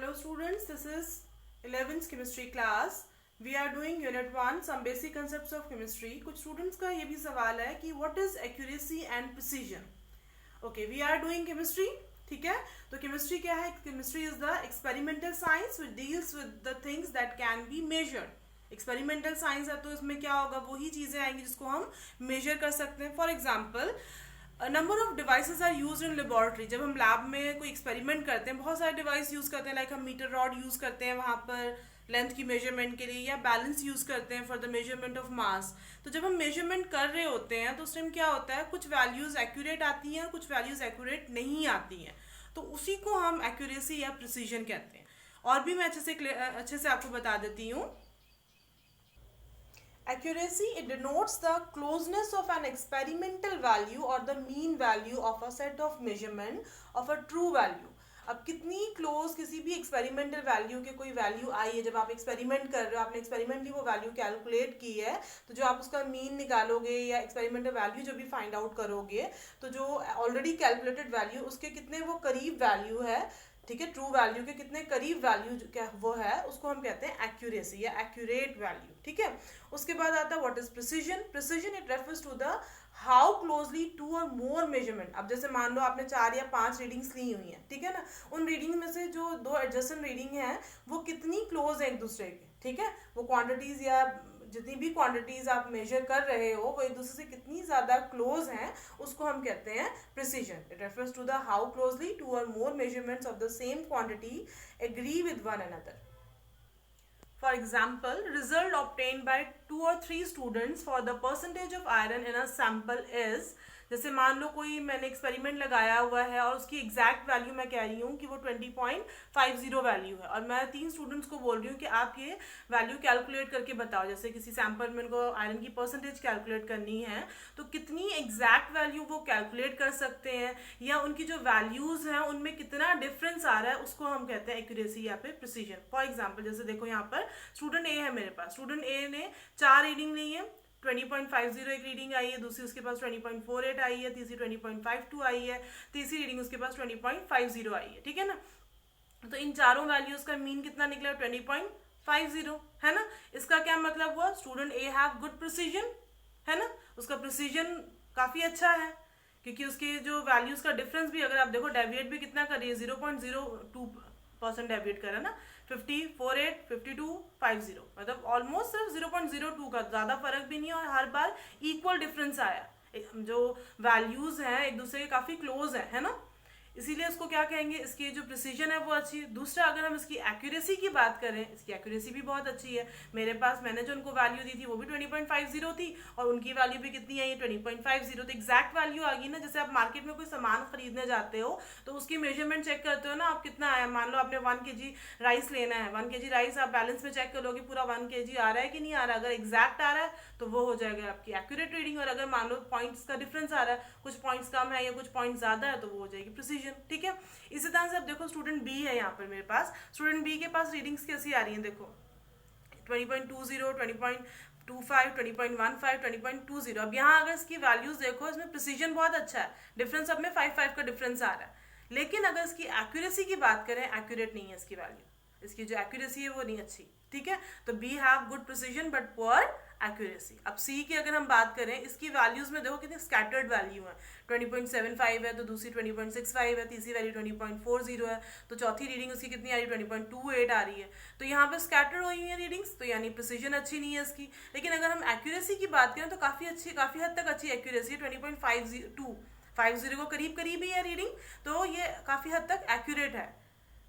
Hello students, this is 11th chemistry class. We are doing unit 1 some basic concepts of chemistry. कुछ students का ये भी सवाल है कि what is accuracy and precision. Okay, we are doing chemistry. ठीक है, तो chemistry क्या है? Chemistry is the experimental science which deals with the things that can be measured. Experimental science है तो इसमें क्या होगा, वही चीज़ें आएंगी जिसको हम मेजर कर सकते हैं. For example, number of devices are use in laboratory. जब हम लैब में कोई एक्सपेरिमेंट करते हैं बहुत सारे डिवाइस यूज़ करते हैं. लाइक हम मीटर रॉड यूज़ करते हैं वहाँ पर लेंथ की मेजरमेंट के लिए, या बैलेंस यूज़ करते हैं for the measurement of mass. तो जब हम मेजरमेंट कर रहे होते हैं तो उस टाइम क्या होता है, कुछ वैल्यूज़ एक्यूरेट आती हैं, कुछ वैल्यूज़ एक्यूरेट नहीं आती हैं. तो उसी को हम एक्यूरेसी या प्रिसीजन कहते हैं. और भी मैं अच्छे से आपको बता देती हूँ. Accuracy, it denotes the closeness of an experimental value or the mean value of a set of measurement of a true value. अब कितनी क्लोज किसी भी एक्सपेरिमेंटल वैल्यू के कोई वैल्यू आई है, जब आप एक्सपेरिमेंट कर रहे हो, आपने एक्सपेरिमेंटली वो वैल्यू कैलकुलेट की है, तो जो आप उसका मीन निकालोगे या एक्सपेरिमेंटल वैल्यू जो भी फाइंड आउट करोगे, तो जो ऑलरेडी कैलकुलेटेड वैल्यू उसके कितने वो करीब वैल्यू है, ठीक है, ट्रू वैल्यू के कितने करीब वैल्यू क्या वो है, उसको हम कहते हैं एक्यूरेसी या एक्यूरेट वैल्यू. ठीक है, उसके बाद आता है what is precision. Precision it refers to the how closely two or more measurement. अब जैसे मान लो आपने 4 या 5 रीडिंग्स ली हुई हैं, ठीक है ना, उन रीडिंग में से जो 2 एडजस्टेंट रीडिंग है वो कितनी क्लोज है एक दूसरे के. ठीक है, वो क्वांटिटीज या जितनी भी क्वांटिटीज आप मेजर कर रहे हो वो एक दूसरे से कितनी ज़्यादा क्लोज हैं, उसको हम कहते हैं precision. It refers to the how closely two or more measurements of the same quantity agree with one another. For example, result obtained by 2 or 3 students for the percentage of iron in a sample is, जैसे मान लो कोई मैंने experiment लगाया हुआ है और उसकी exact value मैं कह रही हूँ कि वो 20.50 वैल्यू है, और मैं 3 स्टूडेंट्स को बोल रही हूँ कि आप ये वैल्यू कैलकुलेट करके बताओ. जैसे किसी सैंपल में उनको आयरन की परसेंटेज कैलकुलेट करनी है, तो कितनी एग्जैक्ट वैल्यू वो कैलकुलेट कर सकते हैं, या उनकी जो वैल्यूज़ हैं उनमें कितना डिफरेंस आ रहा है, उसको हम कहते हैं एक्यूरेसी या फिर प्रिसीजन. फॉर एग्जाम्पल, जैसे देखो यहाँ पर स्टूडेंट ए है मेरे पास. स्टूडेंट ए ने 4 रीडिंग ली है. 20.50 एक रीडिंग आई है, दूसरी उसके पास 20.48 आई है, तीसरी 20.52 आई है, तीसरी रीडिंग उसके पास 20.50 आई है. ठीक है ना, तो इन चारों वैल्यूज का मीन कितना निकला, 20.50 है ना. इसका क्या मतलब हुआ, student A have good precision, है ना, उसका प्रिसीजन काफ़ी अच्छा है, क्योंकि उसके जो वैल्यूज का डिफरेंस भी अगर आप देखो डेविएट भी कितना कर रही है, 0.02% डेविएट कर रहा है ना. 50, 48, 52, 50, मतलब ऑलमोस्ट सिर्फ 0.02 का, ज़्यादा फर्क भी नहीं है, और हर बार इक्वल डिफरेंस आया. जो वैल्यूज़ हैं एक दूसरे के काफ़ी क्लोज है ना, इसीलिए इसको क्या कहेंगे, इसकी जो प्रिसीजन है वो अच्छी है. दूसरा, अगर हम इसकी एक्यूरेसी की बात करें, इसकी एक्यूरेसी भी बहुत अच्छी है. मेरे पास मैंने जो उनको वैल्यू दी थी वो भी 20.50 थी, और उनकी वैल्यू भी कितनी आई है, 20.50. तो एग्जैक्ट वैल्यू आ गई ना. जैसे आप मार्केट में कोई सामान खरीदने जाते हो तो उसकी मेजरमेंट चेक करते हो ना, आप कितना आया. मान लो आपने 1 kg राइस लेना है, 1 kg राइस आप बैलेंस में चेक करोगे पूरा 1 kg आ रहा है कि नहीं आ रहा. अगर एग्जैक्ट आ रहा है तो वो हो जाएगा आपकी एक्यूरेट रीडिंग, और अगर मान लो पॉइंट्स का डिफरेंस आ रहा है, कुछ पॉइंट्स कम है या कुछ पॉइंट्स ज़्यादा है, तो वो हो जाएगी प्रिसीजन. ठीक है, इसी तरह से अब देखो स्टूडेंट बी है यहाँ पर मेरे पास. स्टूडेंट बी के पास रीडिंग्स कैसी आ रही हैं, देखो 20.20, 20.25, 20.15, 20.20. अब यहाँ अगर इसकी वैल्यूज देखो, इसमें प्रिसीजन बहुत अच्छा है, डिफरेंस अब में 5 का डिफरेंस आ रहा है. लेकिन अगर इसकी एक्यूरेसी की बात करें, एक्यूरेट नहीं है इसकी वैल्यू, इसकी जो एक्यूरेसी है वो नहीं अच्छी. ठीक है, तो B have good precision but poor accuracy. अब सी की अगर हम बात करें, इसकी वैल्यूज में देखो कितनी स्कैटर्ड वैल्यू है. 20.75 है, तो दूसरी 20.65 है, तीसरी वैल्यू 20.40 है, तो चौथी रीडिंग उसकी कितनी आ रही है, 20.28 आ रही है. तो यहाँ पर स्कैटर्ड हुई है रीडिंग्स, तो यानी प्रिसीजन अच्छी नहीं है इसकी. लेकिन अगर हम एक्यूरेसी की बात करें तो काफ़ी अच्छी, काफ़ी हद तक अच्छी एक्यूरेसी है. 20.50 को करीब करीब ही है रीडिंग, तो ये काफ़ी हद तक एक्यूरेट है.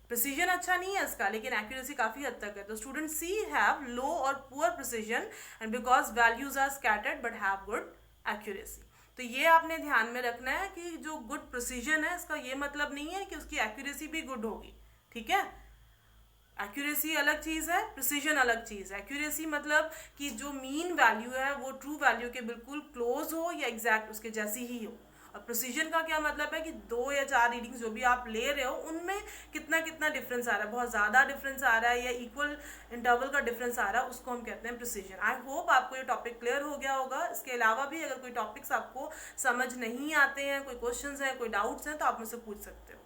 प्रिसीजन अच्छा नहीं है इसका, लेकिन एक्यूरेसी काफ़ी हद तक है. तो student C have low or poor precision and because values are scattered but have good accuracy. तो ये आपने ध्यान में रखना है कि जो गुड प्रिसीजन है इसका ये मतलब नहीं है कि उसकी एक्यूरेसी भी गुड होगी. ठीक है, एक्यूरेसी अलग चीज़ है, प्रिसीजन अलग चीज़ है. एक्यूरेसी मतलब कि जो मीन वैल्यू है वो ट्रू वैल्यू के बिल्कुल क्लोज हो या एग्जैक्ट उसके जैसी ही हो. और प्रिसीजन का क्या मतलब है कि 2 या 4 रीडिंग्स जो भी आप ले रहे हो उनमें कितना कितना डिफरेंस आ रहा है, बहुत ज़्यादा डिफरेंस आ रहा है या इक्वल इंटरवल का डिफरेंस आ रहा है, उसको हम कहते हैं प्रिसीजन. आई होप आपको ये टॉपिक क्लियर हो गया होगा. इसके अलावा भी अगर कोई टॉपिक्स आपको समझ नहीं आते हैं, कोई क्वेश्चंस हैं, कोई डाउट्स हैं, तो आप मुझसे पूछ सकते हो.